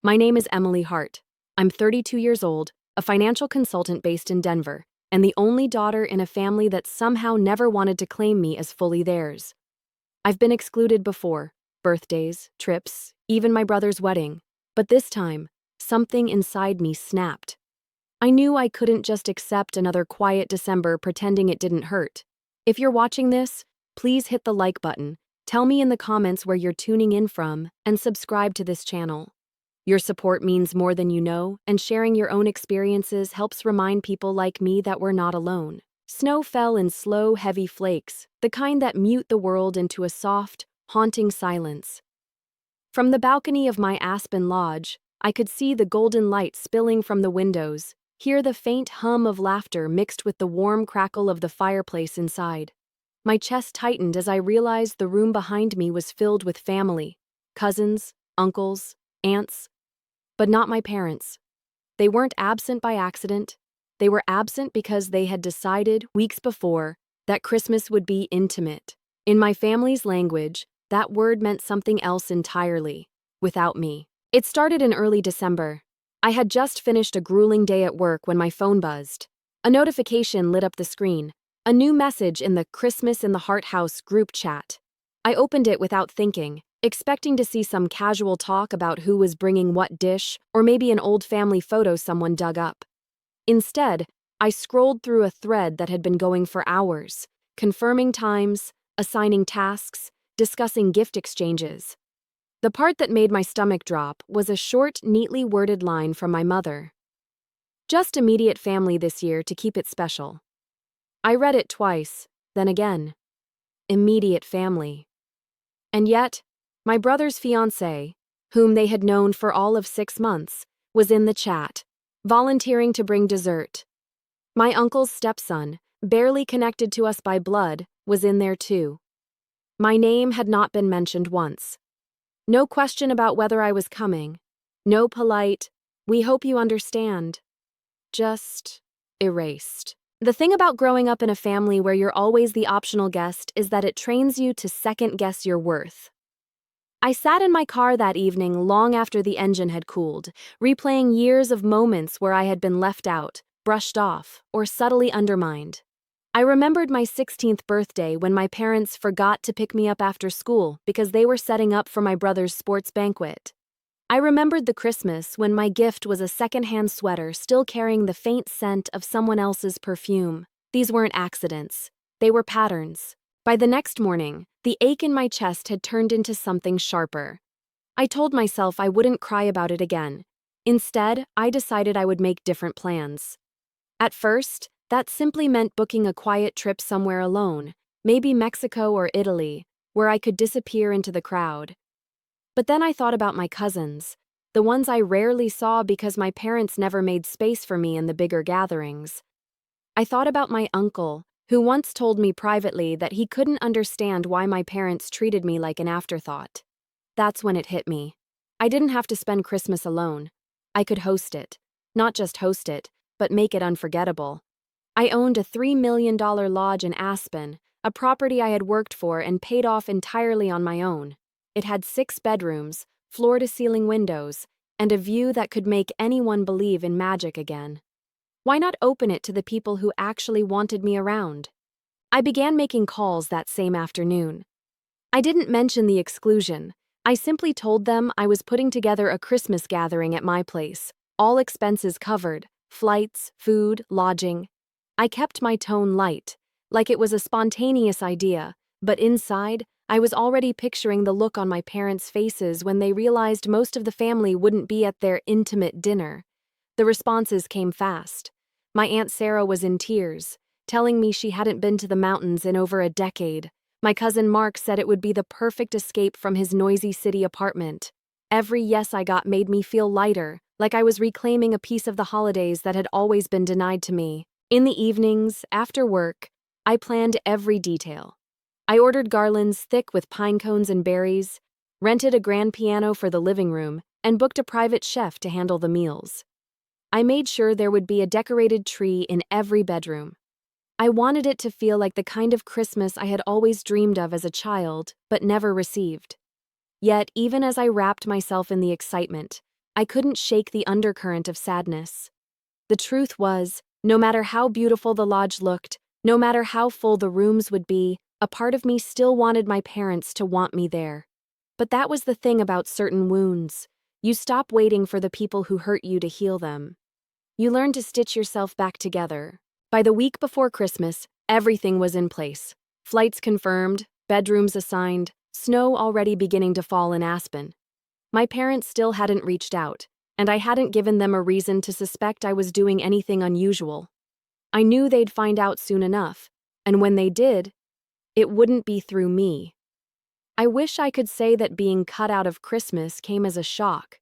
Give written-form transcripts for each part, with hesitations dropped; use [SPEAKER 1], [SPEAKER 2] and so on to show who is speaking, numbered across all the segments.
[SPEAKER 1] My name is Emily Hart. I'm 32 years old, a financial consultant based in Denver, and the only daughter in a family that somehow never wanted to claim me as fully theirs. I've been excluded before, birthdays, trips, even my brother's wedding, but this time, something inside me snapped. I knew I couldn't just accept another quiet December pretending it didn't hurt. If you're watching this, please hit the like button, tell me in the comments where you're tuning in from, and subscribe to this channel. Your support means more than you know, and sharing your own experiences helps remind people like me that we're not alone. Snow fell in slow, heavy flakes, the kind that mute the world into a soft, haunting silence. From the balcony of my Aspen lodge, I could see the golden light spilling from the windows, hear the faint hum of laughter mixed with the warm crackle of the fireplace inside. My chest tightened as I realized the room behind me was filled with family, cousins, uncles, aunts, but not my parents. They weren't absent by accident. They were absent because they had decided, weeks before, that Christmas would be intimate. In my family's language, that word meant something else entirely, without me. It started in early December. I had just finished a grueling day at work when my phone buzzed. A notification lit up the screen, a new message in the Christmas in the Hart House group chat. I opened it without thinking, expecting to see some casual talk about who was bringing what dish, or maybe an old family photo someone dug up. Instead, I scrolled through a thread that had been going for hours, confirming times, assigning tasks, discussing gift exchanges. The part that made my stomach drop was a short, neatly worded line from my mother. Just immediate family this year to keep it special. I read it twice, then again. Immediate family. And yet, my brother's fiancé, whom they had known for all of 6 months, was in the chat, volunteering to bring dessert. My uncle's stepson, barely connected to us by blood, was in there too. My name had not been mentioned once. No question about whether I was coming. No polite, "We hope you understand." Just erased. The thing about growing up in a family where you're always the optional guest is that it trains you to second-guess your worth. I sat in my car that evening long after the engine had cooled, replaying years of moments where I had been left out, brushed off, or subtly undermined. I remembered my 16th birthday when my parents forgot to pick me up after school because they were setting up for my brother's sports banquet. I remembered the Christmas when my gift was a secondhand sweater still carrying the faint scent of someone else's perfume. These weren't accidents. They were patterns. By the next morning, the ache in my chest had turned into something sharper. I told myself I wouldn't cry about it again. Instead, I decided I would make different plans. At first, that simply meant booking a quiet trip somewhere alone, maybe Mexico or Italy, where I could disappear into the crowd. But then I thought about my cousins, the ones I rarely saw because my parents never made space for me in the bigger gatherings. I thought about my uncle, who once told me privately that he couldn't understand why my parents treated me like an afterthought. That's when it hit me. I didn't have to spend Christmas alone. I could host it. Not just host it, but make it unforgettable. I owned a $3 million lodge in Aspen, a property I had worked for and paid off entirely on my own. It had 6 bedrooms, floor-to-ceiling windows, and a view that could make anyone believe in magic again. Why not open it to the people who actually wanted me around? I began making calls that same afternoon. I didn't mention the exclusion. I simply told them I was putting together a Christmas gathering at my place, all expenses covered, flights, food, lodging. I kept my tone light, like it was a spontaneous idea, but inside, I was already picturing the look on my parents' faces when they realized most of the family wouldn't be at their intimate dinner. The responses came fast. My Aunt Sarah was in tears, telling me she hadn't been to the mountains in over a decade. My cousin Mark said it would be the perfect escape from his noisy city apartment. Every yes I got made me feel lighter, like I was reclaiming a piece of the holidays that had always been denied to me. In the evenings, after work, I planned every detail. I ordered garlands thick with pine cones and berries, rented a grand piano for the living room, and booked a private chef to handle the meals. I made sure there would be a decorated tree in every bedroom. I wanted it to feel like the kind of Christmas I had always dreamed of as a child, but never received. Yet, even as I wrapped myself in the excitement, I couldn't shake the undercurrent of sadness. The truth was, no matter how beautiful the lodge looked, no matter how full the rooms would be, a part of me still wanted my parents to want me there. But that was the thing about certain wounds. You stop waiting for the people who hurt you to heal them. You learn to stitch yourself back together. By the week before Christmas, everything was in place. Flights confirmed, bedrooms assigned, snow already beginning to fall in Aspen. My parents still hadn't reached out, and I hadn't given them a reason to suspect I was doing anything unusual. I knew they'd find out soon enough, and when they did, it wouldn't be through me. I wish I could say that being cut out of Christmas came as a shock.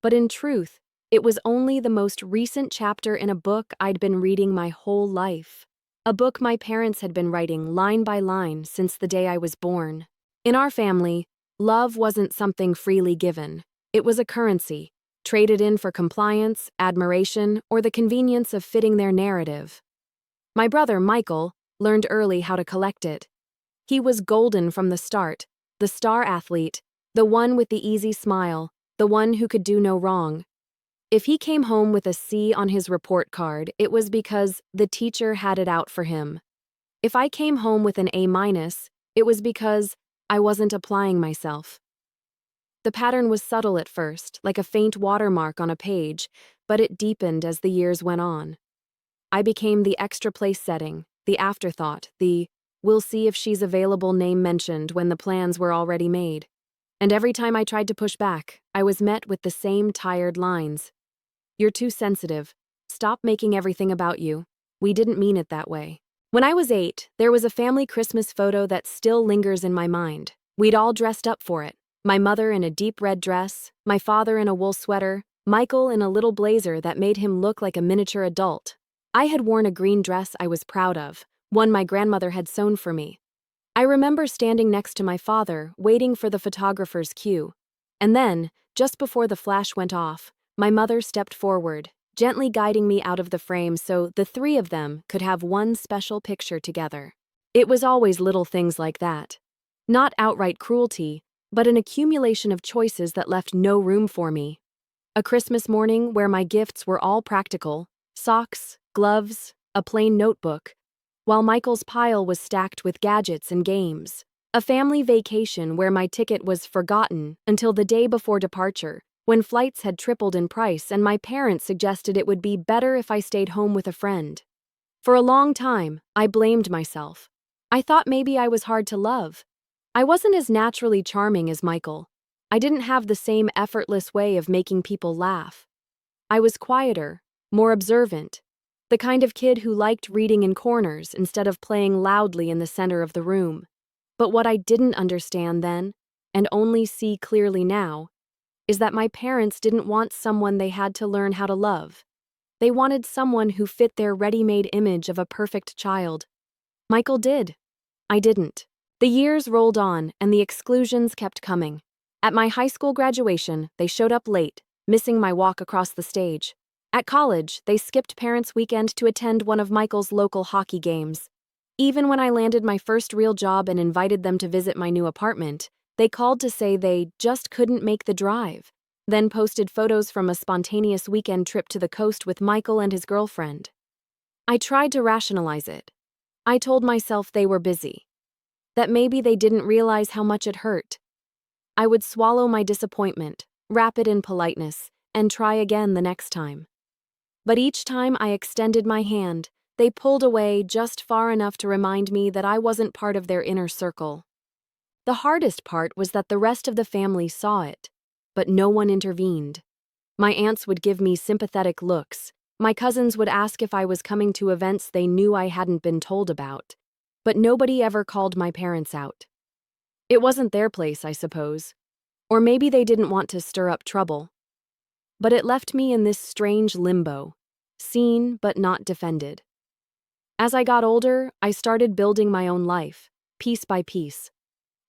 [SPEAKER 1] But in truth, it was only the most recent chapter in a book I'd been reading my whole life. A book my parents had been writing line by line since the day I was born. In our family, love wasn't something freely given. It was a currency, traded in for compliance, admiration, or the convenience of fitting their narrative. My brother, Michael, learned early how to collect it. He was golden from the start, the star athlete, the one with the easy smile, the one who could do no wrong. If he came home with a C on his report card, it was because the teacher had it out for him. If I came home with an A-, it was because I wasn't applying myself. The pattern was subtle at first, like a faint watermark on a page, but it deepened as the years went on. I became the extra place setting, the afterthought, the "we'll see if she's available" name mentioned when the plans were already made. And every time I tried to push back, I was met with the same tired lines. "You're too sensitive. Stop making everything about you. We didn't mean it that way." When I was 8, there was a family Christmas photo that still lingers in my mind. We'd all dressed up for it. My mother in a deep red dress, my father in a wool sweater, Michael in a little blazer that made him look like a miniature adult. I had worn a green dress I was proud of, one my grandmother had sewn for me. I remember standing next to my father, waiting for the photographer's cue. And then, just before the flash went off, my mother stepped forward, gently guiding me out of the frame so the three of them could have one special picture together. It was always little things like that. Not outright cruelty, but an accumulation of choices that left no room for me. A Christmas morning where my gifts were all practical: socks, gloves, a plain notebook, while Michael's pile was stacked with gadgets and games. A family vacation where my ticket was forgotten until the day before departure, when flights had tripled in price and my parents suggested it would be better if I stayed home with a friend. For a long time, I blamed myself. I thought maybe I was hard to love. I wasn't as naturally charming as Michael. I didn't have the same effortless way of making people laugh. I was quieter, more observant, the kind of kid who liked reading in corners instead of playing loudly in the center of the room. But what I didn't understand then, and only see clearly now, is that my parents didn't want someone they had to learn how to love. They wanted someone who fit their ready-made image of a perfect child. Michael did. I didn't. The years rolled on, and the exclusions kept coming. At my high school graduation, they showed up late, missing my walk across the stage. At college, they skipped parents' weekend to attend one of Michael's local hockey games. Even when I landed my first real job and invited them to visit my new apartment, they called to say they just couldn't make the drive, then posted photos from a spontaneous weekend trip to the coast with Michael and his girlfriend. I tried to rationalize it. I told myself they were busy, that maybe they didn't realize how much it hurt. I would swallow my disappointment, wrap it in politeness, and try again the next time. But each time I extended my hand, they pulled away just far enough to remind me that I wasn't part of their inner circle. The hardest part was that the rest of the family saw it, but no one intervened. My aunts would give me sympathetic looks. My cousins would ask if I was coming to events they knew I hadn't been told about. But nobody ever called my parents out. It wasn't their place, I suppose. Or maybe they didn't want to stir up trouble. But it left me in this strange limbo, seen but not defended. As I got older, I started building my own life, piece by piece.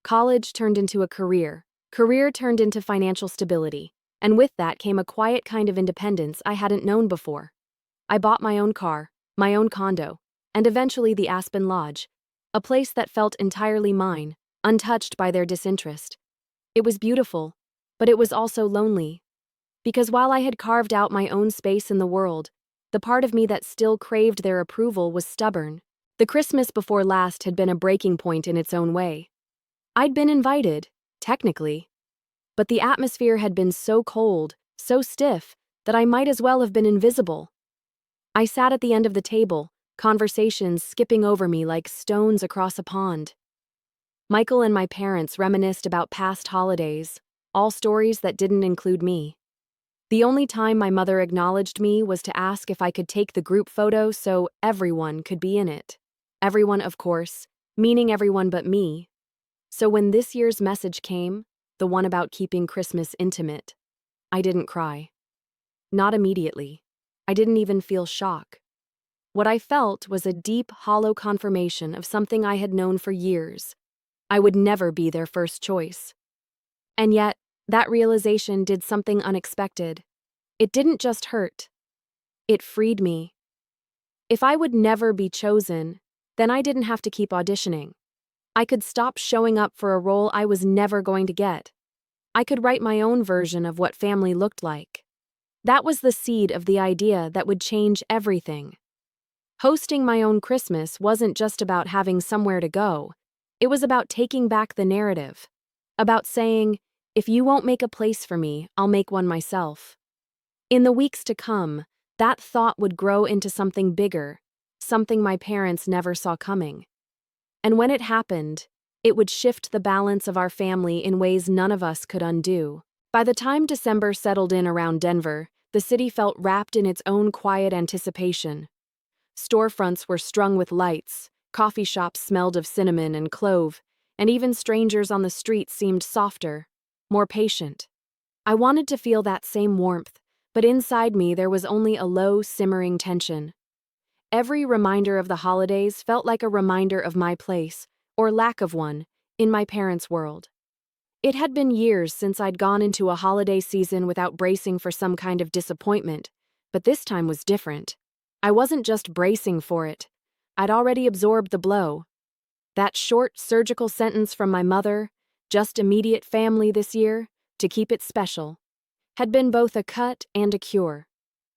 [SPEAKER 1] College turned into a career turned into financial stability, and with that came a quiet kind of independence I hadn't known before. I bought my own car, my own condo, and eventually the Aspen Lodge, a place that felt entirely mine, untouched by their disinterest. It was beautiful, but it was also lonely. Because while I had carved out my own space in the world, the part of me that still craved their approval was stubborn. The Christmas before last had been a breaking point in its own way. I'd been invited, technically, but the atmosphere had been so cold, so stiff, that I might as well have been invisible. I sat at the end of the table, conversations skipping over me like stones across a pond. Michael and my parents reminisced about past holidays, all stories that didn't include me. The only time my mother acknowledged me was to ask if I could take the group photo so everyone could be in it. Everyone, of course, meaning everyone but me. So when this year's message came, the one about keeping Christmas intimate, I didn't cry. Not immediately. I didn't even feel shock. What I felt was a deep, hollow confirmation of something I had known for years. I would never be their first choice. And yet, that realization did something unexpected. It didn't just hurt. It freed me. If I would never be chosen, then I didn't have to keep auditioning. I could stop showing up for a role I was never going to get. I could write my own version of what family looked like. That was the seed of the idea that would change everything. Hosting my own Christmas wasn't just about having somewhere to go. It was about taking back the narrative. About saying, if you won't make a place for me, I'll make one myself. In the weeks to come, that thought would grow into something bigger, something my parents never saw coming. And when it happened, it would shift the balance of our family in ways none of us could undo. By the time December settled in around Denver, the city felt wrapped in its own quiet anticipation. Storefronts were strung with lights, coffee shops smelled of cinnamon and clove, and even strangers on the street seemed softer, more patient. I wanted to feel that same warmth, but inside me there was only a low, simmering tension. Every reminder of the holidays felt like a reminder of my place, or lack of one, in my parents' world. It had been years since I'd gone into a holiday season without bracing for some kind of disappointment, but this time was different. I wasn't just bracing for it. I'd already absorbed the blow. That short, surgical sentence from my mother, just immediate family this year, to keep it special, had been both a cut and a cure.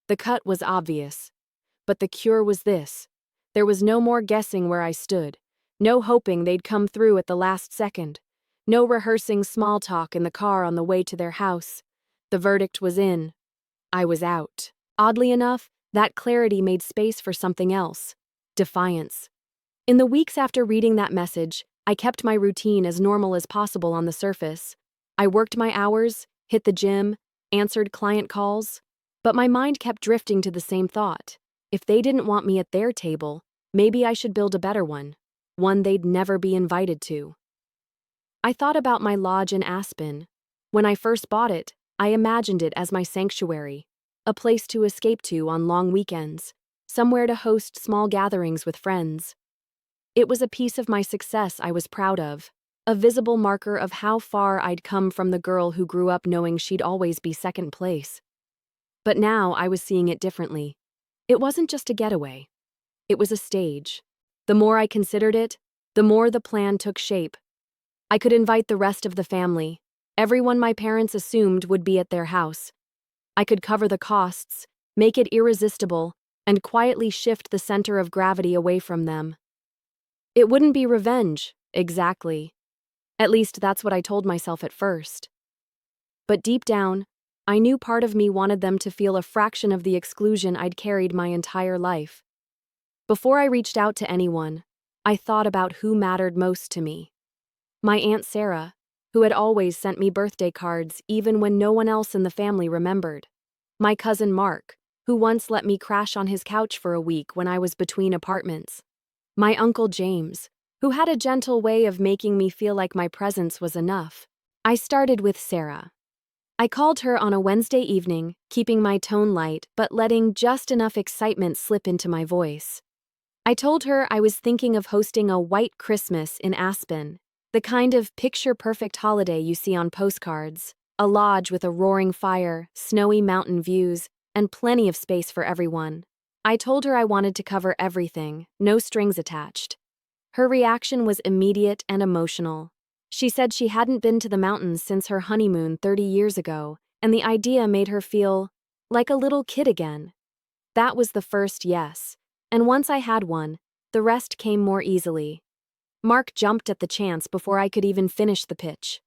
[SPEAKER 1] The cut was obvious, but the cure was this. There was no more guessing where I stood, no hoping they'd come through at the last second, no rehearsing small talk in the car on the way to their house. The verdict was in. I was out. Oddly enough, that clarity made space for something else. Defiance. In the weeks after reading that message, I kept my routine as normal as possible on the surface. I worked my hours, hit the gym, answered client calls, but my mind kept drifting to the same thought. If they didn't want me at their table, maybe I should build a better one they'd never be invited to. I thought about my lodge in Aspen. When I first bought it, I imagined it as my sanctuary, a place to escape to on long weekends, somewhere to host small gatherings with friends. It was a piece of my success I was proud of, a visible marker of how far I'd come from the girl who grew up knowing she'd always be second place. But now I was seeing it differently. It wasn't just a getaway. It was a stage. The more I considered it, the more the plan took shape. I could invite the rest of the family, everyone my parents assumed would be at their house. I could cover the costs, make it irresistible, and quietly shift the center of gravity away from them. It wouldn't be revenge, exactly. At least that's what I told myself at first. But deep down, I knew part of me wanted them to feel a fraction of the exclusion I'd carried my entire life. Before I reached out to anyone, I thought about who mattered most to me. My Aunt Sarah, who had always sent me birthday cards even when no one else in the family remembered. My cousin Mark, who once let me crash on his couch for a week when I was between apartments. My Uncle James, who had a gentle way of making me feel like my presence was enough. I started with Sarah. I called her on a Wednesday evening, keeping my tone light but letting just enough excitement slip into my voice. I told her I was thinking of hosting a white Christmas in Aspen, the kind of picture-perfect holiday you see on postcards, a lodge with a roaring fire, snowy mountain views, and plenty of space for everyone. I told her I wanted to cover everything, no strings attached. Her reaction was immediate and emotional. She said she hadn't been to the mountains since her honeymoon 30 years ago, and the idea made her feel like a little kid again. That was the first yes, and once I had one, the rest came more easily. Mark jumped at the chance before I could even finish the pitch.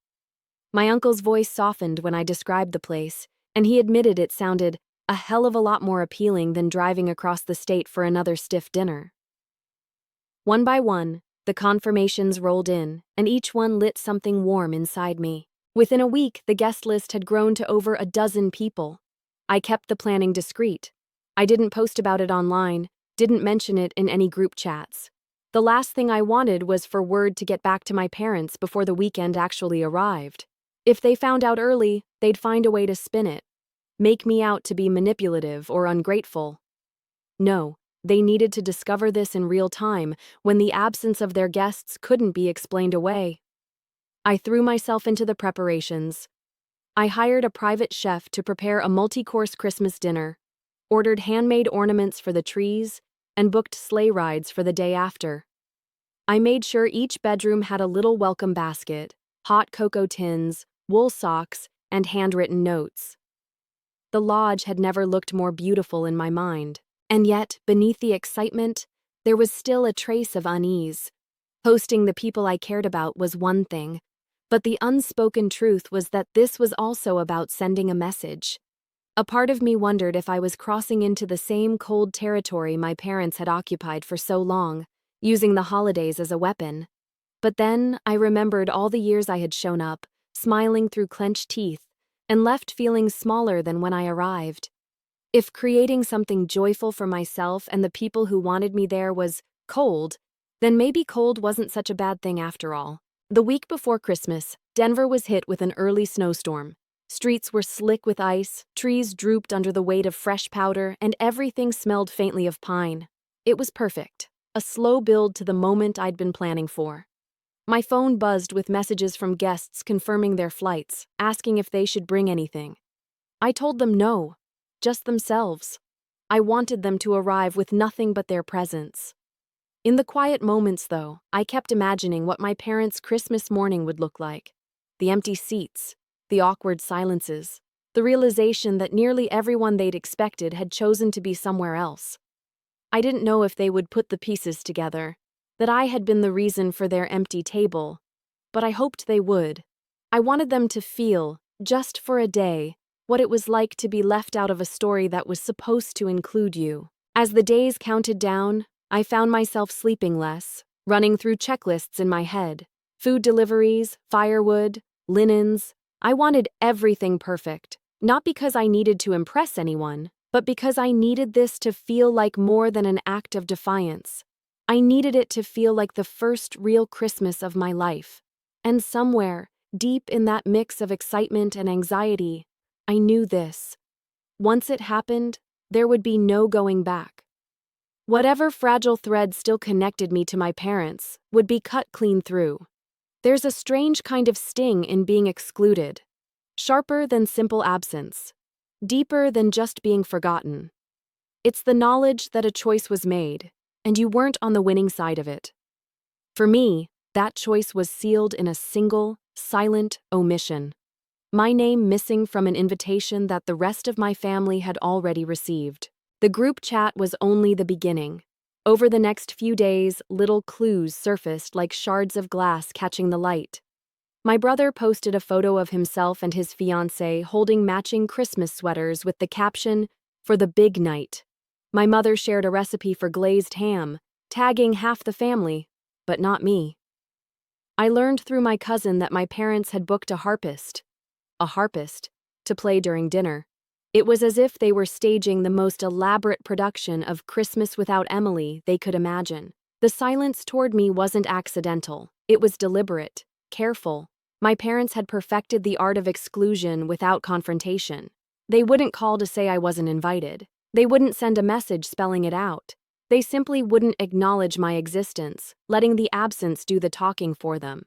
[SPEAKER 1] My uncle's voice softened when I described the place, and he admitted it sounded a hell of a lot more appealing than driving across the state for another stiff dinner. One by one, the confirmations rolled in, and each one lit something warm inside me. Within a week, the guest list had grown to over a dozen people. I kept the planning discreet. I didn't post about it online, didn't mention it in any group chats. The last thing I wanted was for word to get back to my parents before the weekend actually arrived. If they found out early, they'd find a way to spin it, make me out to be manipulative or ungrateful. No, they needed to discover this in real time when the absence of their guests couldn't be explained away. I threw myself into the preparations. I hired a private chef to prepare a multi-course Christmas dinner, ordered handmade ornaments for the trees, and booked sleigh rides for the day after. I made sure each bedroom had a little welcome basket, hot cocoa tins, wool socks, and handwritten notes. The lodge had never looked more beautiful in my mind, and yet, beneath the excitement, there was still a trace of unease. Hosting the people I cared about was one thing, but the unspoken truth was that this was also about sending a message. A part of me wondered if I was crossing into the same cold territory my parents had occupied for so long, using the holidays as a weapon. But then I remembered all the years I had shown up, smiling through clenched teeth, and left feeling smaller than when I arrived. If creating something joyful for myself and the people who wanted me there was cold, then maybe cold wasn't such a bad thing after all. The week before Christmas, Denver was hit with an early snowstorm. Streets were slick with ice, trees drooped under the weight of fresh powder, and everything smelled faintly of pine. It was perfect, a slow build to the moment I'd been planning for. My phone buzzed with messages from guests confirming their flights, asking if they should bring anything. I told them no, just themselves. I wanted them to arrive with nothing but their presence. In the quiet moments, though, I kept imagining what my parents' Christmas morning would look like. The empty seats, the awkward silences, the realization that nearly everyone they'd expected had chosen to be somewhere else. I didn't know if they would put the pieces together, that I had been the reason for their empty table, but I hoped they would. I wanted them to feel, just for a day, what it was like to be left out of a story that was supposed to include you. As the days counted down, I found myself sleeping less, running through checklists in my head. Food deliveries, firewood, linens. I wanted everything perfect, not because I needed to impress anyone, but because I needed this to feel like more than an act of defiance. I needed it to feel like the first real Christmas of my life. And somewhere, deep in that mix of excitement and anxiety, I knew this. Once it happened, there would be no going back. Whatever fragile thread still connected me to my parents would be cut clean through. There's a strange kind of sting in being excluded, sharper than simple absence, deeper than just being forgotten. It's the knowledge that a choice was made, and you weren't on the winning side of it. For me, that choice was sealed in a single, silent omission. My name missing from an invitation that the rest of my family had already received. The group chat was only the beginning. Over the next few days, little clues surfaced like shards of glass catching the light. My brother posted a photo of himself and his fiancée holding matching Christmas sweaters with the caption, "For the big night." My mother shared a recipe for glazed ham, tagging half the family, but not me. I learned through my cousin that my parents had booked a harpist, to play during dinner. It was as if they were staging the most elaborate production of Christmas Without Emily they could imagine. The silence toward me wasn't accidental. It was deliberate, careful. My parents had perfected the art of exclusion without confrontation. They wouldn't call to say I wasn't invited. They wouldn't send a message spelling it out. They simply wouldn't acknowledge my existence, letting the absence do the talking for them.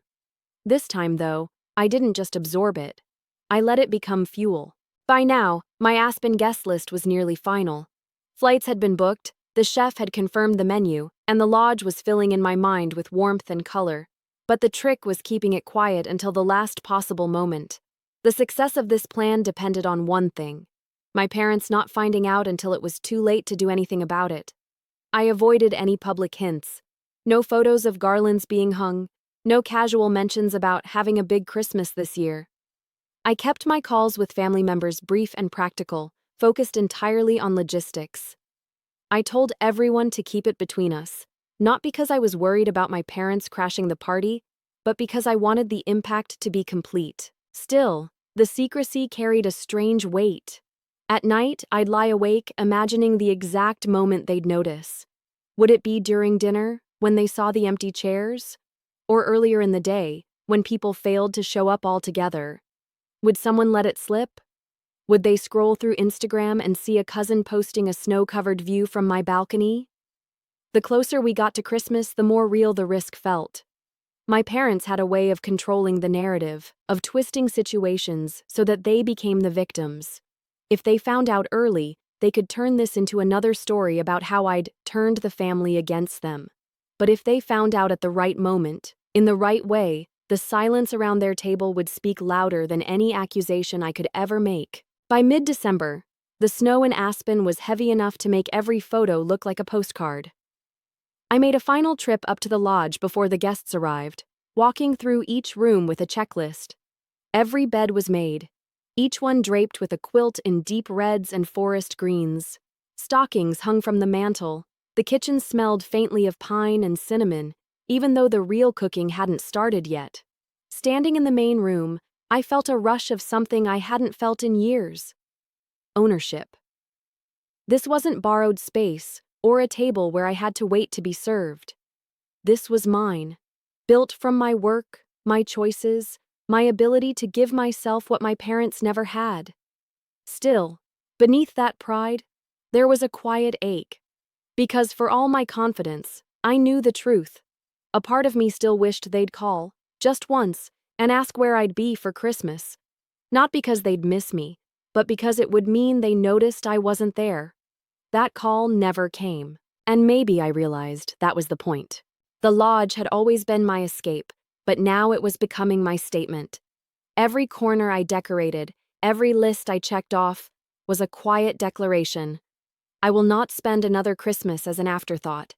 [SPEAKER 1] This time, though, I didn't just absorb it. I let it become fuel. By now, my Aspen guest list was nearly final. Flights had been booked, the chef had confirmed the menu, and the lodge was filling in my mind with warmth and color. But the trick was keeping it quiet until the last possible moment. The success of this plan depended on one thing: my parents not finding out until it was too late to do anything about it. I avoided any public hints. No photos of garlands being hung, no casual mentions about having a big Christmas this year. I kept my calls with family members brief and practical, focused entirely on logistics. I told everyone to keep it between us, not because I was worried about my parents crashing the party, but because I wanted the impact to be complete. Still, the secrecy carried a strange weight. At night, I'd lie awake, imagining the exact moment they'd notice. Would it be during dinner, when they saw the empty chairs? Or earlier in the day, when people failed to show up altogether? Would someone let it slip? Would they scroll through Instagram and see a cousin posting a snow-covered view from my balcony? The closer we got to Christmas, the more real the risk felt. My parents had a way of controlling the narrative, of twisting situations so that they became the victims. If they found out early, they could turn this into another story about how I'd turned the family against them. But if they found out at the right moment, in the right way, the silence around their table would speak louder than any accusation I could ever make. By mid-December, the snow in Aspen was heavy enough to make every photo look like a postcard. I made a final trip up to the lodge before the guests arrived, walking through each room with a checklist. Every bed was made, each one draped with a quilt in deep reds and forest greens. Stockings hung from the mantel. The kitchen smelled faintly of pine and cinnamon, even though the real cooking hadn't started yet. Standing in the main room, I felt a rush of something I hadn't felt in years: ownership. This wasn't borrowed space or a table where I had to wait to be served. This was mine, built from my work, my choices, my ability to give myself what my parents never had. Still, beneath that pride, there was a quiet ache. Because for all my confidence, I knew the truth. A part of me still wished they'd call, just once, and ask where I'd be for Christmas. Not because they'd miss me, but because it would mean they noticed I wasn't there. That call never came, and maybe I realized that was the point. The lodge had always been my escape, but now it was becoming my statement. Every corner I decorated, every list I checked off, was a quiet declaration: I will not spend another Christmas as an afterthought.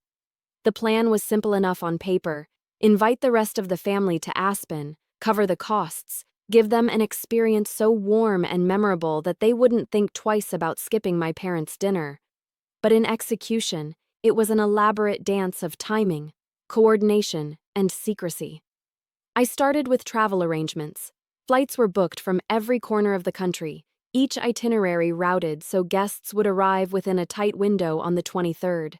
[SPEAKER 1] The plan was simple enough on paper: invite the rest of the family to Aspen, cover the costs, give them an experience so warm and memorable that they wouldn't think twice about skipping my parents' dinner. But in execution, it was an elaborate dance of timing, coordination, and secrecy. I started with travel arrangements. Flights were booked from every corner of the country, each itinerary routed so guests would arrive within a tight window on the 23rd.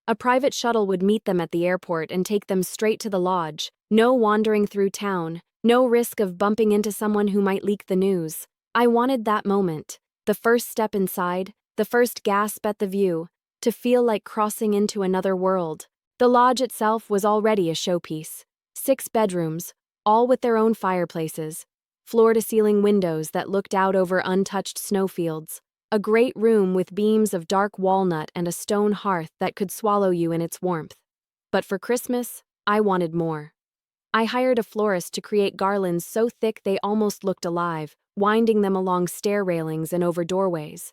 [SPEAKER 1] A private shuttle would meet them at the airport and take them straight to the lodge. No wandering through town, no risk of bumping into someone who might leak the news. I wanted that moment, the first step inside, the first gasp at the view, to feel like crossing into another world. The lodge itself was already a showpiece. 6 bedrooms, all with their own fireplaces, floor-to-ceiling windows that looked out over untouched snowfields, a great room with beams of dark walnut and a stone hearth that could swallow you in its warmth. But for Christmas, I wanted more. I hired a florist to create garlands so thick they almost looked alive, winding them along stair railings and over doorways.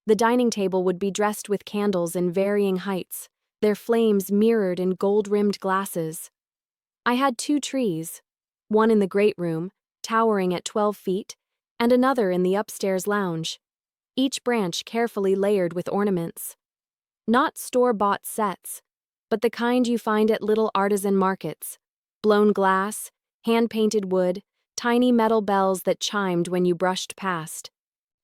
[SPEAKER 1] The dining table would be dressed with candles in varying heights, their flames mirrored in gold-rimmed glasses. I had 2 trees, one in the great room, towering at 12 feet, and another in the upstairs lounge, each branch carefully layered with ornaments. Not store-bought sets, but the kind you find at little artisan markets: blown glass, hand-painted wood, tiny metal bells that chimed when you brushed past.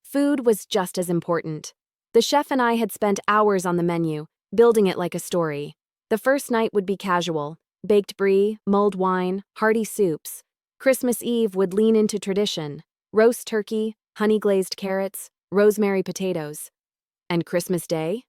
[SPEAKER 1] Food was just as important. The chef and I had spent hours on the menu, building it like a story. The first night would be casual: baked brie, mulled wine, hearty soups. Christmas Eve would lean into tradition: roast turkey, honey-glazed carrots, rosemary potatoes. And Christmas Day?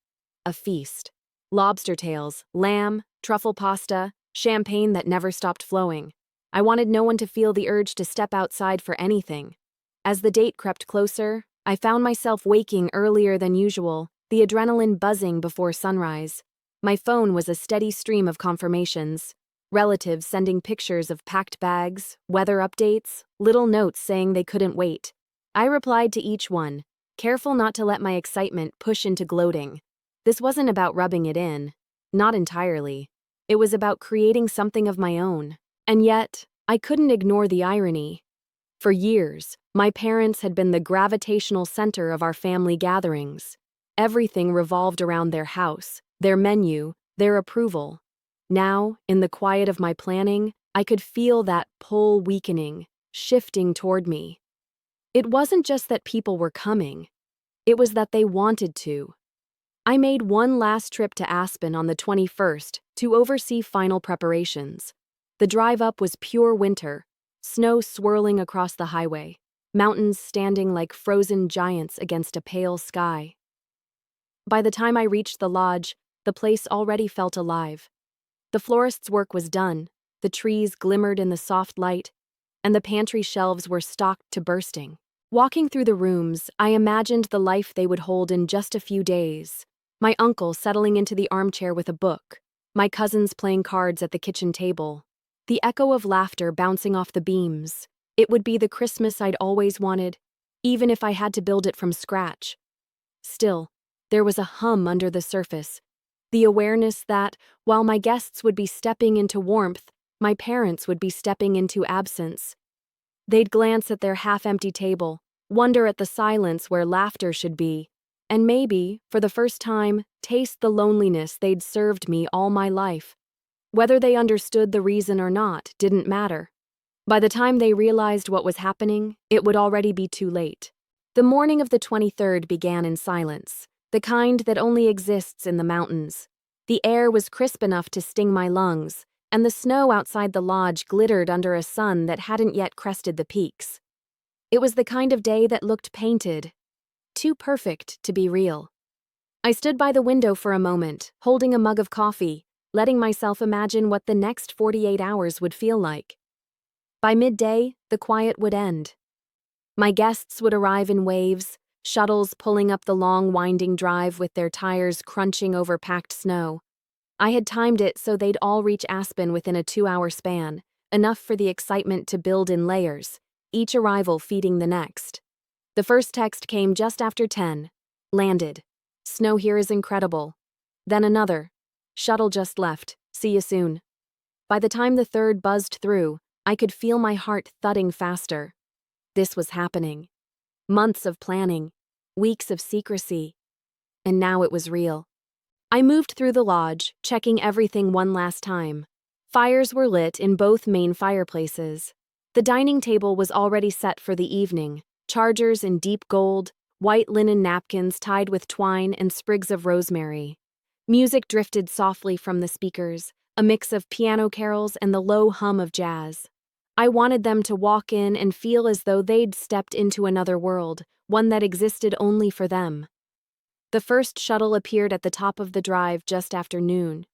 [SPEAKER 1] A feast. Lobster tails, lamb, truffle pasta, champagne that never stopped flowing. I wanted no one to feel the urge to step outside for anything. As the date crept closer, I found myself waking earlier than usual, the adrenaline buzzing before sunrise. My phone was a steady stream of confirmations. Relatives sending pictures of packed bags, weather updates, little notes saying they couldn't wait. I replied to each one, careful not to let my excitement push into gloating. This wasn't about rubbing it in. Not entirely. It was about creating something of my own. And yet, I couldn't ignore the irony. For years, my parents had been the gravitational center of our family gatherings. Everything revolved around their house, their menu, their approval. Now, in the quiet of my planning, I could feel that pull weakening, shifting toward me. It wasn't just that people were coming. It was that they wanted to. I made one last trip to Aspen on the 21st to oversee final preparations. The drive up was pure winter, snow swirling across the highway, mountains standing like frozen giants against a pale sky. By the time I reached the lodge, the place already felt alive. The florist's work was done, the trees glimmered in the soft light, and the pantry shelves were stocked to bursting. Walking through the rooms, I imagined the life they would hold in just a few days. My uncle settling into the armchair with a book, my cousins playing cards at the kitchen table, the echo of laughter bouncing off the beams. It would be the Christmas I'd always wanted, even if I had to build it from scratch. Still, there was a hum under the surface, the awareness that, while my guests would be stepping into warmth, my parents would be stepping into absence. They'd glance at their half-empty table, wonder at the silence where laughter should be, and maybe, for the first time, taste the loneliness they'd served me all my life. Whether they understood the reason or not didn't matter. By the time they realized what was happening, it would already be too late. The morning of the 23rd began in silence, the kind that only exists in the mountains. The air was crisp enough to sting my lungs, and the snow outside the lodge glittered under a sun that hadn't yet crested the peaks. It was the kind of day that looked painted, too perfect to be real. I stood by the window for a moment, holding a mug of coffee, letting myself imagine what the next 48 hours would feel like. By midday, the quiet would end. My guests would arrive in waves, shuttles pulling up the long winding drive with their tires crunching over packed snow. I had timed it so they'd all reach Aspen within a 2-hour span, enough for the excitement to build in layers, each arrival feeding the next. The first text came just after 10. Landed. Snow here is incredible. Then another. Shuttle just left. See you soon. By the time the third buzzed through, I could feel my heart thudding faster. This was happening. Months of planning. Weeks of secrecy. And now it was real. I moved through the lodge, checking everything one last time. Fires were lit in both main fireplaces. The dining table was already set for the evening. Chargers in deep gold, white linen napkins tied with twine and sprigs of rosemary. Music drifted softly from the speakers, a mix of piano carols and the low hum of jazz. I wanted them to walk in and feel as though they'd stepped into another world, one that existed only for them. The first shuttle appeared at the top of the drive just after noon.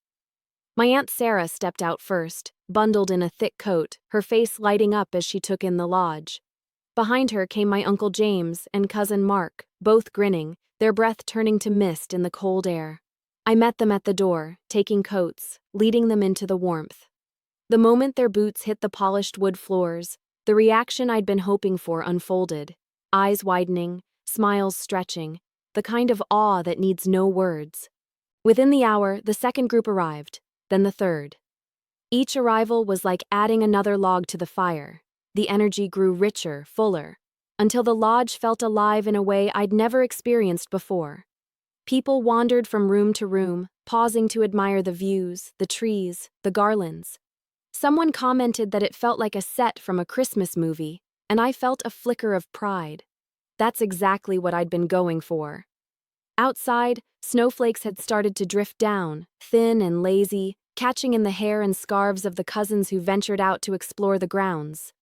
[SPEAKER 1] My Aunt Sarah stepped out first, bundled in a thick coat, her face lighting up as she took in the lodge. Behind her came my Uncle James and Cousin Mark, both grinning, their breath turning to mist in the cold air. I met them at the door, taking coats, leading them into the warmth. The moment their boots hit the polished wood floors, the reaction I'd been hoping for unfolded. Eyes widening, smiles stretching, the kind of awe that needs no words. Within the hour, the second group arrived, then the third. Each arrival was like adding another log to the fire. The energy grew richer, fuller, until the lodge felt alive in a way I'd never experienced before. People wandered from room to room, pausing to admire the views, the trees, the garlands. Someone commented that it felt like a set from a Christmas movie, and I felt a flicker of pride. That's exactly what I'd been going for. Outside, snowflakes had started to drift down, thin and lazy, catching in the hair and scarves of the cousins who ventured out to explore the grounds.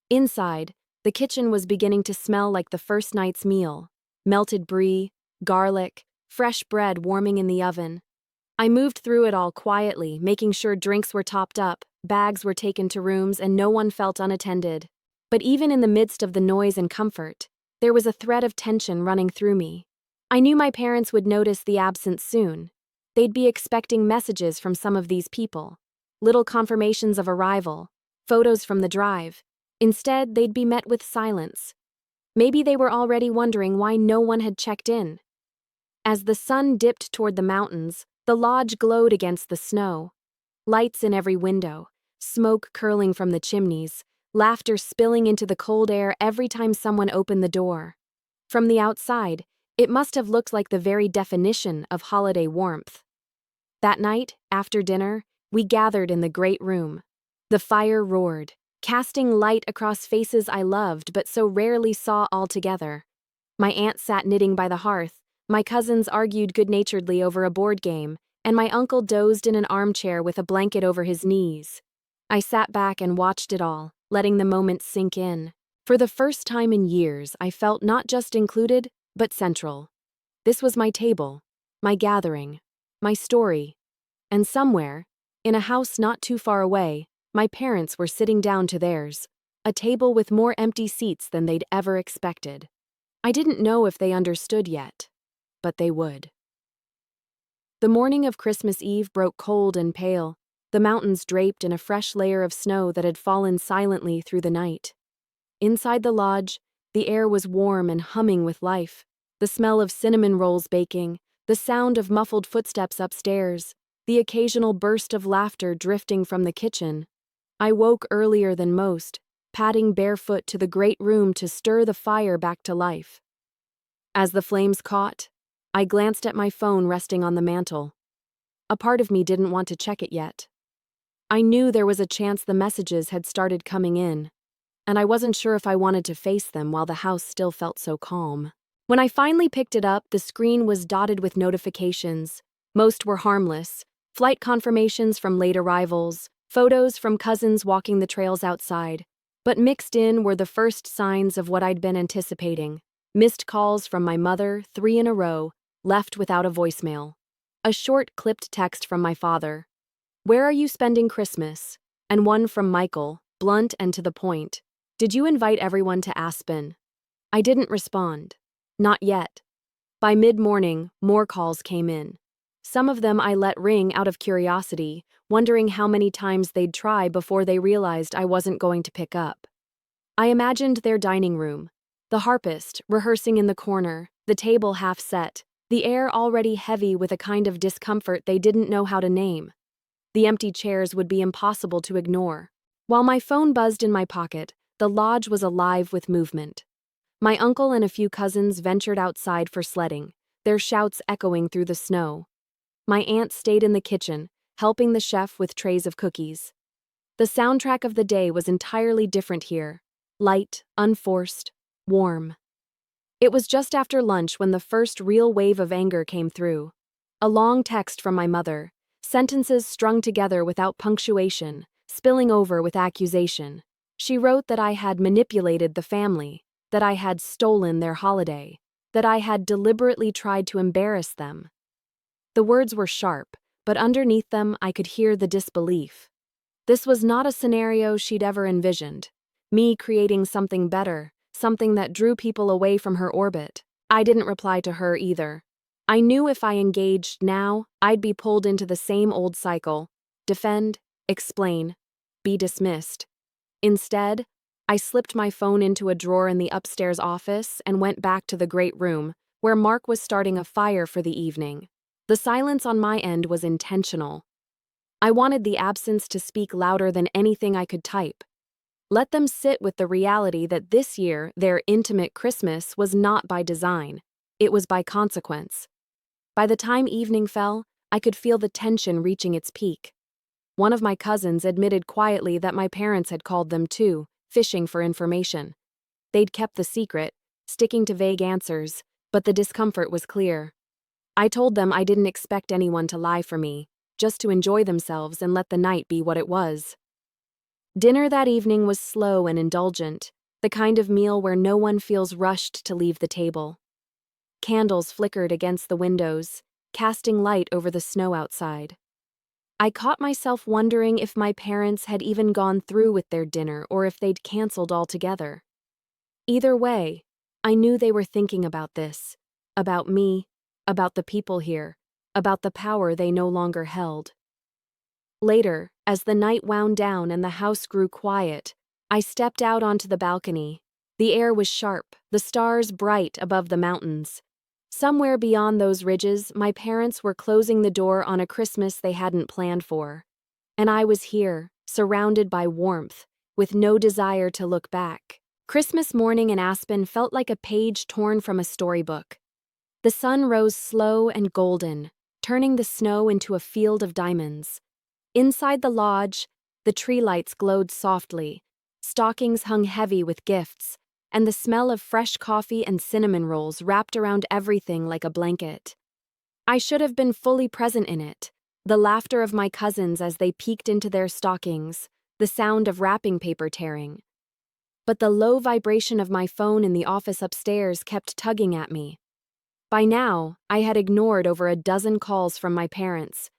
[SPEAKER 1] Inside, the kitchen was beginning to smell like the first night's meal. Melted brie, garlic, fresh bread warming in the oven. I moved through it all quietly, making sure drinks were topped up, bags were taken to rooms, and no one felt unattended. But even in the midst of the noise and comfort, there was a thread of tension running through me. I knew my parents would notice the absence soon. They'd be expecting messages from some of these people, little confirmations of arrival, photos from the drive. Instead, they'd be met with silence. Maybe they were already wondering why no one had checked in. As the sun dipped toward the mountains, the lodge glowed against the snow. Lights in every window, smoke curling from the chimneys, laughter spilling into the cold air every time someone opened the door. From the outside, it must have looked like the very definition of holiday warmth. That night, after dinner, we gathered in the great room. The fire roared, casting light across faces I loved but so rarely saw all together. My aunt sat knitting by the hearth, my cousins argued good-naturedly over a board game, and my uncle dozed in an armchair with a blanket over his knees. I sat back and watched it all, letting the moment sink in. For the first time in years, I felt not just included, but central. This was my table, my gathering, my story. And somewhere, in a house not too far away, my parents were sitting down to theirs, a table with more empty seats than they'd ever expected. I didn't know if they understood yet, but they would. The morning of Christmas Eve broke cold and pale, the mountains draped in a fresh layer of snow that had fallen silently through the night. Inside the lodge, the air was warm and humming with life, the smell of cinnamon rolls baking, the sound of muffled footsteps upstairs, the occasional burst of laughter drifting from the kitchen. I woke earlier than most, padding barefoot to the great room to stir the fire back to life. As the flames caught, I glanced at my phone resting on the mantel. A part of me didn't want to check it yet. I knew there was a chance the messages had started coming in, and I wasn't sure if I wanted to face them while the house still felt so calm. When I finally picked it up, the screen was dotted with notifications. Most were harmless: flight confirmations from late arrivals, photos from cousins walking the trails outside. But mixed in were the first signs of what I'd been anticipating. Missed calls from my mother, 3 in a row, left without a voicemail. A short clipped text from my father. "Where are you spending Christmas?" And one from Michael, blunt and to the point. "Did you invite everyone to Aspen?" I didn't respond. Not yet. By mid-morning, more calls came in. Some of them I let ring out of curiosity, wondering how many times they'd try before they realized I wasn't going to pick up. I imagined their dining room, the harpist rehearsing in the corner, the table half set, the air already heavy with a kind of discomfort they didn't know how to name. The empty chairs would be impossible to ignore. While my phone buzzed in my pocket, the lodge was alive with movement. My uncle and a few cousins ventured outside for sledding, their shouts echoing through the snow. My aunt stayed in the kitchen, helping the chef with trays of cookies. The soundtrack of the day was entirely different here: light, unforced, warm. It was just after lunch when the first real wave of anger came through. A long text from my mother, sentences strung together without punctuation, spilling over with accusation. She wrote that I had manipulated the family, that I had stolen their holiday, that I had deliberately tried to embarrass them. The words were sharp, but underneath them I could hear the disbelief. This was not a scenario she'd ever envisioned. Me creating something better, something that drew people away from her orbit. I didn't reply to her either. I knew if I engaged now, I'd be pulled into the same old cycle: defend, explain, be dismissed. Instead, I slipped my phone into a drawer in the upstairs office and went back to the great room, where Mark was starting a fire for the evening. The silence on my end was intentional. I wanted the absence to speak louder than anything I could type. Let them sit with the reality that this year their intimate Christmas was not by design, it was by consequence. By the time evening fell, I could feel the tension reaching its peak. One of my cousins admitted quietly that my parents had called them too, fishing for information. They'd kept the secret, sticking to vague answers, but the discomfort was clear. I told them I didn't expect anyone to lie for me, just to enjoy themselves and let the night be what it was. Dinner that evening was slow and indulgent, the kind of meal where no one feels rushed to leave the table. Candles flickered against the windows, casting light over the snow outside. I caught myself wondering if my parents had even gone through with their dinner or if they'd canceled altogether. Either way, I knew they were thinking about this, about me, about the people here, about the power they no longer held. Later, as the night wound down and the house grew quiet, I stepped out onto the balcony. The air was sharp, the stars bright above the mountains. Somewhere beyond those ridges, my parents were closing the door on a Christmas they hadn't planned for. And I was here, surrounded by warmth, with no desire to look back. Christmas morning in Aspen felt like a page torn from a storybook. The sun rose slow and golden, turning the snow into a field of diamonds. Inside the lodge, the tree lights glowed softly, stockings hung heavy with gifts, and the smell of fresh coffee and cinnamon rolls wrapped around everything like a blanket. I should have been fully present in it, the laughter of my cousins as they peeked into their stockings, the sound of wrapping paper tearing. But the low vibration of my phone in the office upstairs kept tugging at me. By now, I had ignored over a dozen calls from my parents.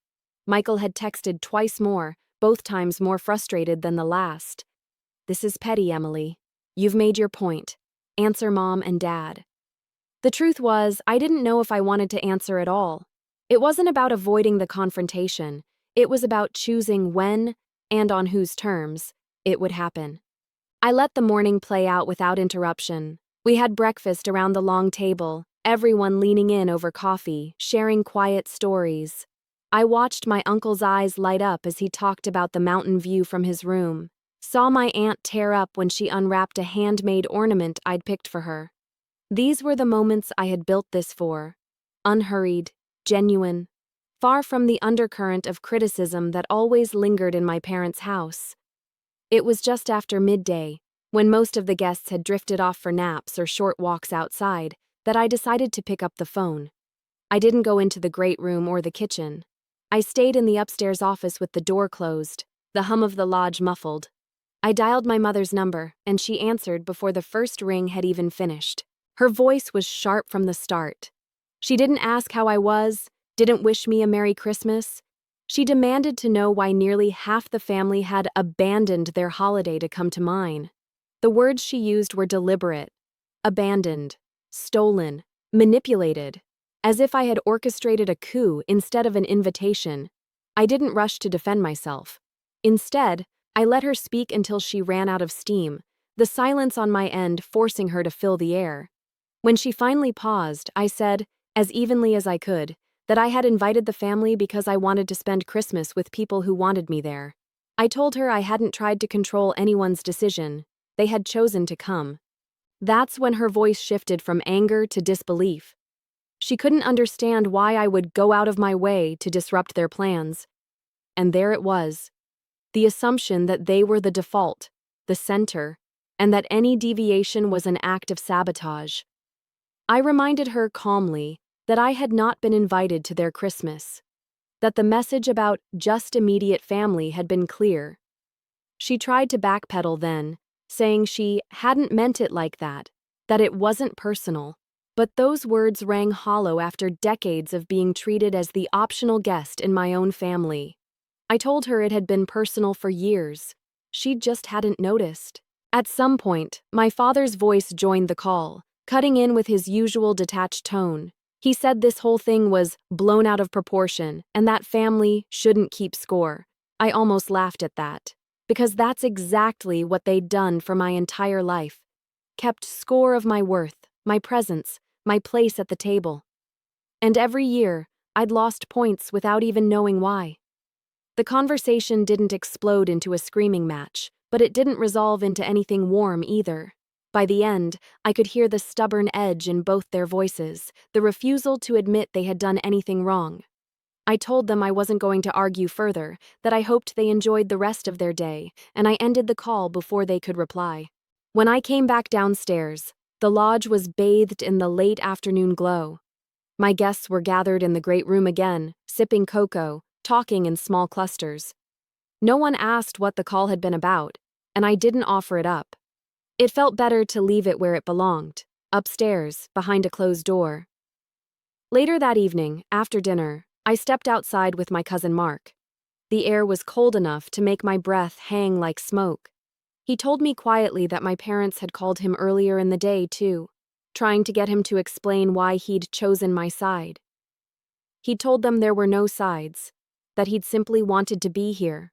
[SPEAKER 1] Michael had texted twice more, both times more frustrated than the last. "This is petty, Emily. You've made your point. Answer Mom and Dad." The truth was, I didn't know if I wanted to answer at all. It wasn't about avoiding the confrontation. It was about choosing when, and on whose terms, it would happen. I let the morning play out without interruption. We had breakfast around the long table, everyone leaning in over coffee, sharing quiet stories. I watched my uncle's eyes light up as he talked about the mountain view from his room. Saw my aunt tear up when she unwrapped a handmade ornament I'd picked for her. These were the moments I had built this for. Unhurried, genuine, far from the undercurrent of criticism that always lingered in my parents' house. It was just after midday, when most of the guests had drifted off for naps or short walks outside, that I decided to pick up the phone. I didn't go into the great room or the kitchen. I stayed in the upstairs office with the door closed, the hum of the lodge muffled. I dialed my mother's number, and she answered before the first ring had even finished. Her voice was sharp from the start. She didn't ask how I was, didn't wish me a Merry Christmas. She demanded to know why nearly half the family had abandoned their holiday to come to mine. The words she used were deliberate. Abandoned, stolen, manipulated, as if I had orchestrated a coup instead of an invitation. I didn't rush to defend myself. Instead, I let her speak until she ran out of steam, the silence on my end forcing her to fill the air. When she finally paused, I said, as evenly as I could, that I had invited the family because I wanted to spend Christmas with people who wanted me there. I told her I hadn't tried to control anyone's decision. They had chosen to come. That's when her voice shifted from anger to disbelief. She couldn't understand why I would go out of my way to disrupt their plans. And there it was. The assumption that they were the default, the center, and that any deviation was an act of sabotage. I reminded her calmly that I had not been invited to their Christmas, that the message about just immediate family had been clear. She tried to backpedal then, saying she hadn't meant it like that it wasn't personal. But those words rang hollow after decades of being treated as the optional guest in my own family. I told her it had been personal for years. She just hadn't noticed. At some point, my father's voice joined the call, cutting in with his usual detached tone. He said this whole thing was blown out of proportion and that family shouldn't keep score. I almost laughed at that, because that's exactly what they'd done for my entire life. Kept score of my worth, my presence, my place at the table. And every year, I'd lost points without even knowing why. The conversation didn't explode into a screaming match, but it didn't resolve into anything warm either. By the end, I could hear the stubborn edge in both their voices, the refusal to admit they had done anything wrong. I told them I wasn't going to argue further, that I hoped they enjoyed the rest of their day, and I ended the call before they could reply. When I came back downstairs, the lodge was bathed in the late afternoon glow. My guests were gathered in the great room again, sipping cocoa, talking in small clusters. No one asked what the call had been about, and I didn't offer it up. It felt better to leave it where it belonged, upstairs, behind a closed door. Later that evening, after dinner, I stepped outside with my cousin Mark. The air was cold enough to make my breath hang like smoke. He told me quietly that my parents had called him earlier in the day, too, trying to get him to explain why he'd chosen my side. He'd told them there were no sides, that he'd simply wanted to be here.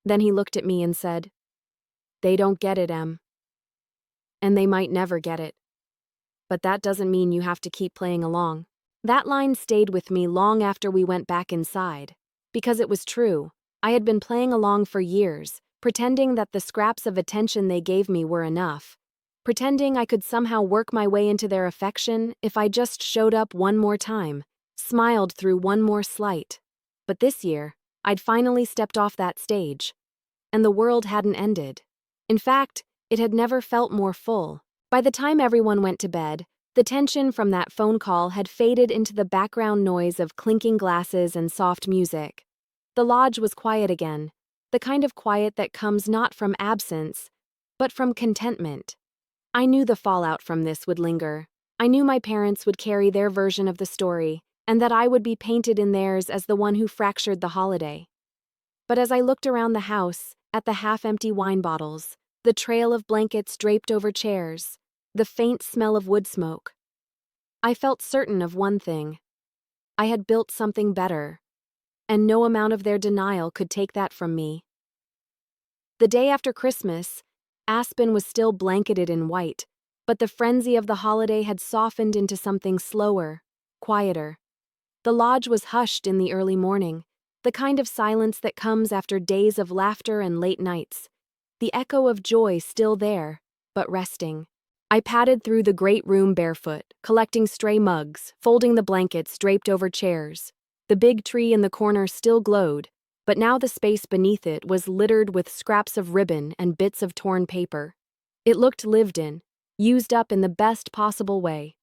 [SPEAKER 1] Then he looked at me and said, "They don't get it, Em." and they might never get it. But that doesn't mean you have to keep playing along. That line stayed with me long after we went back inside. Because it was true. I had been playing along for years, pretending that the scraps of attention they gave me were enough. Pretending I could somehow work my way into their affection if I just showed up one more time, smiled through one more slight. But this year, I'd finally stepped off that stage. And the world hadn't ended. In fact, it had never felt more full. By the time everyone went to bed, the tension from that phone call had faded into the background noise of clinking glasses and soft music. The lodge was quiet again, the kind of quiet that comes not from absence, but from contentment. I knew the fallout from this would linger. I knew my parents would carry their version of the story, and that I would be painted in theirs as the one who fractured the holiday. But as I looked around the house, at the half-empty wine bottles, the trail of blankets draped over chairs, the faint smell of wood smoke, I felt certain of one thing. I had built something better, and no amount of their denial could take that from me. The day after Christmas, Aspen was still blanketed in white, but the frenzy of the holiday had softened into something slower, quieter. The lodge was hushed in the early morning, the kind of silence that comes after days of laughter and late nights. The echo of joy still there, but resting. I padded through the great room barefoot, collecting stray mugs, folding the blankets draped over chairs. The big tree in the corner still glowed, but now the space beneath it was littered with scraps of ribbon and bits of torn paper. It looked lived in, used up in the best possible way.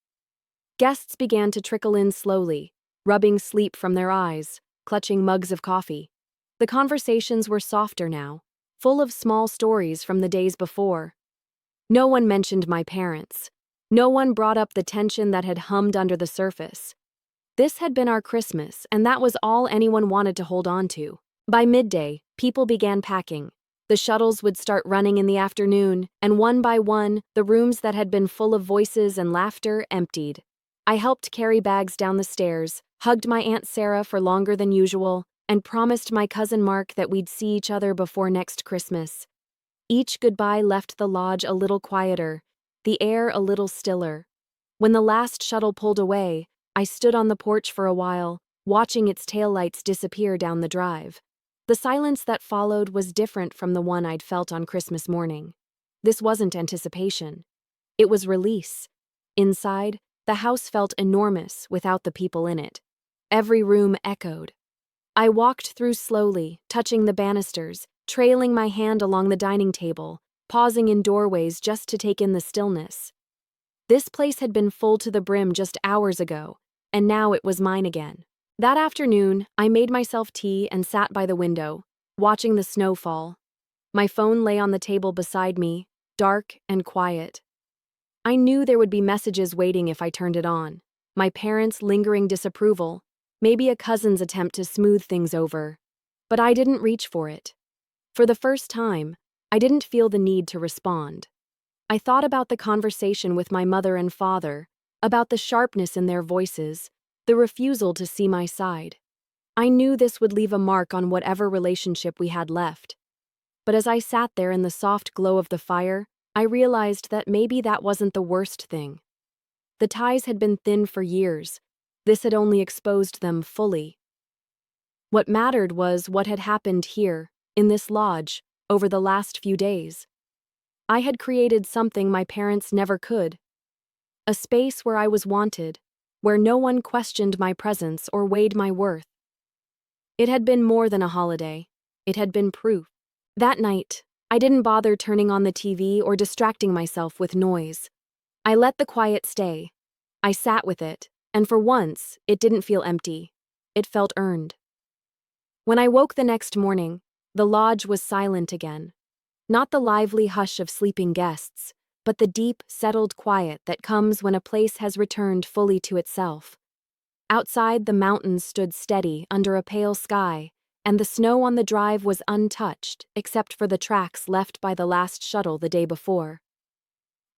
[SPEAKER 1] Guests began to trickle in slowly, rubbing sleep from their eyes, clutching mugs of coffee. The conversations were softer now, full of small stories from the days before. No one mentioned my parents. No one brought up the tension that had hummed under the surface. This had been our Christmas, and that was all anyone wanted to hold on to. By midday, people began packing. The shuttles would start running in the afternoon, and one by one, the rooms that had been full of voices and laughter emptied. I helped carry bags down the stairs, hugged my Aunt Sarah for longer than usual, and promised my cousin Mark that we'd see each other before next Christmas. Each goodbye left the lodge a little quieter, the air a little stiller. When the last shuttle pulled away, I stood on the porch for a while, watching its taillights disappear down the drive. The silence that followed was different from the one I'd felt on Christmas morning. This wasn't anticipation. It was release. Inside, the house felt enormous without the people in it. Every room echoed. I walked through slowly, touching the banisters, trailing my hand along the dining table, pausing in doorways just to take in the stillness. This place had been full to the brim just hours ago, and now it was mine again. That afternoon, I made myself tea and sat by the window, watching the snow fall. My phone lay on the table beside me, dark and quiet. I knew there would be messages waiting if I turned it on. My parents' lingering disapproval, maybe a cousin's attempt to smooth things over. But I didn't reach for it. For the first time, I didn't feel the need to respond. I thought about the conversation with my mother and father, about the sharpness in their voices, the refusal to see my side. I knew this would leave a mark on whatever relationship we had left. But as I sat there in the soft glow of the fire, I realized that maybe that wasn't the worst thing. The ties had been thin for years. This had only exposed them fully. What mattered was what had happened here, in this lodge, over the last few days. I had created something my parents never could. A space where I was wanted, where no one questioned my presence or weighed my worth. It had been more than a holiday. It had been proof. That night, I didn't bother turning on the TV or distracting myself with noise. I let the quiet stay. I sat with it, and for once, it didn't feel empty. It felt earned. When I woke the next morning, the lodge was silent again. Not the lively hush of sleeping guests, but the deep, settled quiet that comes when a place has returned fully to itself. Outside, the mountains stood steady under a pale sky, and the snow on the drive was untouched except for the tracks left by the last shuttle the day before.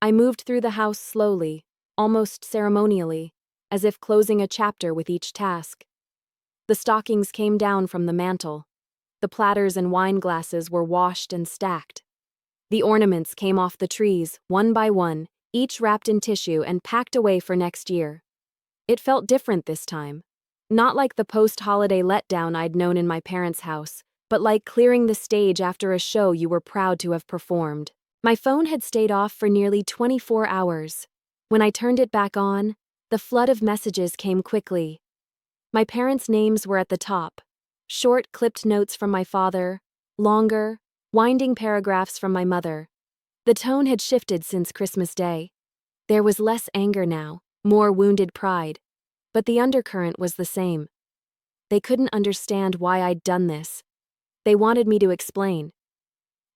[SPEAKER 1] I moved through the house slowly, almost ceremonially, as if closing a chapter with each task. The stockings came down from the mantel. The platters and wine glasses were washed and stacked. The ornaments came off the trees, one by one, each wrapped in tissue and packed away for next year. It felt different this time. Not like the post-holiday letdown I'd known in my parents' house, but like clearing the stage after a show you were proud to have performed. My phone had stayed off for nearly 24 hours. When I turned it back on, the flood of messages came quickly. My parents' names were at the top. Short, clipped notes from my father, longer, winding paragraphs from my mother. The tone had shifted since Christmas Day. There was less anger now, more wounded pride. But the undercurrent was the same. They couldn't understand why I'd done this. They wanted me to explain.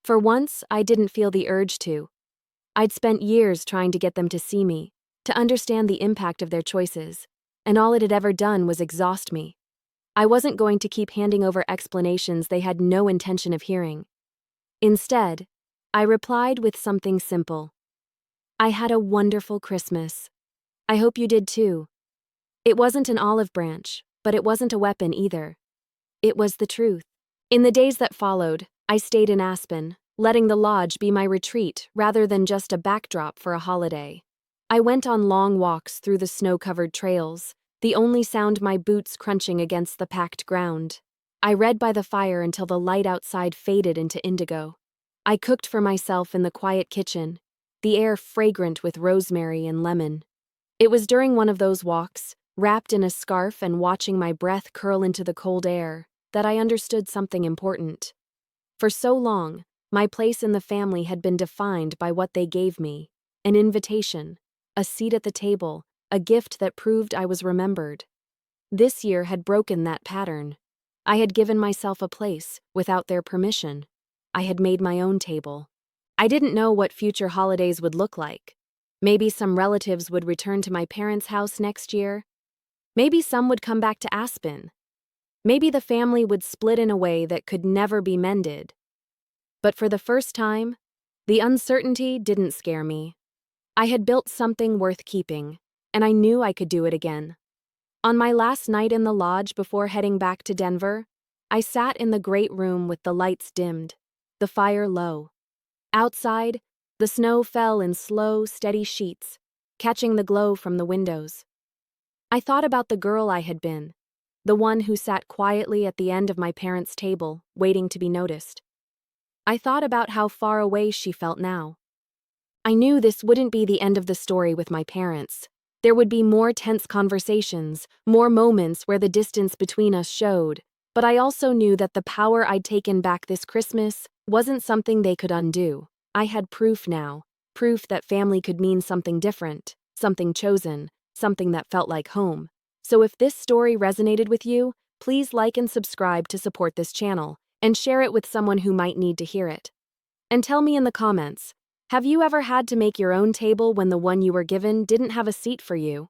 [SPEAKER 1] For once, I didn't feel the urge to. I'd spent years trying to get them to see me, to understand the impact of their choices, and all it had ever done was exhaust me. I wasn't going to keep handing over explanations they had no intention of hearing. Instead, I replied with something simple. I had a wonderful Christmas. I hope you did too. It wasn't an olive branch, but it wasn't a weapon either. It was the truth. In the days that followed, I stayed in Aspen, letting the lodge be my retreat rather than just a backdrop for a holiday. I went on long walks through the snow-covered trails, the only sound my boots crunching against the packed ground. I read by the fire until the light outside faded into indigo. I cooked for myself in the quiet kitchen, the air fragrant with rosemary and lemon. It was during one of those walks, wrapped in a scarf and watching my breath curl into the cold air, that I understood something important. For so long, my place in the family had been defined by what they gave me: an invitation, a seat at the table, a gift that proved I was remembered. This year had broken that pattern. I had given myself a place, without their permission. I had made my own table. I didn't know what future holidays would look like. Maybe some relatives would return to my parents' house next year. Maybe some would come back to Aspen. Maybe the family would split in a way that could never be mended. But for the first time, the uncertainty didn't scare me. I had built something worth keeping, and I knew I could do it again. On my last night in the lodge before heading back to Denver, I sat in the great room with the lights dimmed, the fire low. Outside, the snow fell in slow, steady sheets, catching the glow from the windows. I thought about the girl I had been, the one who sat quietly at the end of my parents' table, waiting to be noticed. I thought about how far away she felt now. I knew this wouldn't be the end of the story with my parents. There would be more tense conversations, more moments where the distance between us showed, but I also knew that the power I'd taken back this Christmas wasn't something they could undo. I had proof now, proof that family could mean something different, something chosen, something that felt like home. So if this story resonated with you, please like and subscribe to support this channel, and share it with someone who might need to hear it. And tell me in the comments, have you ever had to make your own table when the one you were given didn't have a seat for you?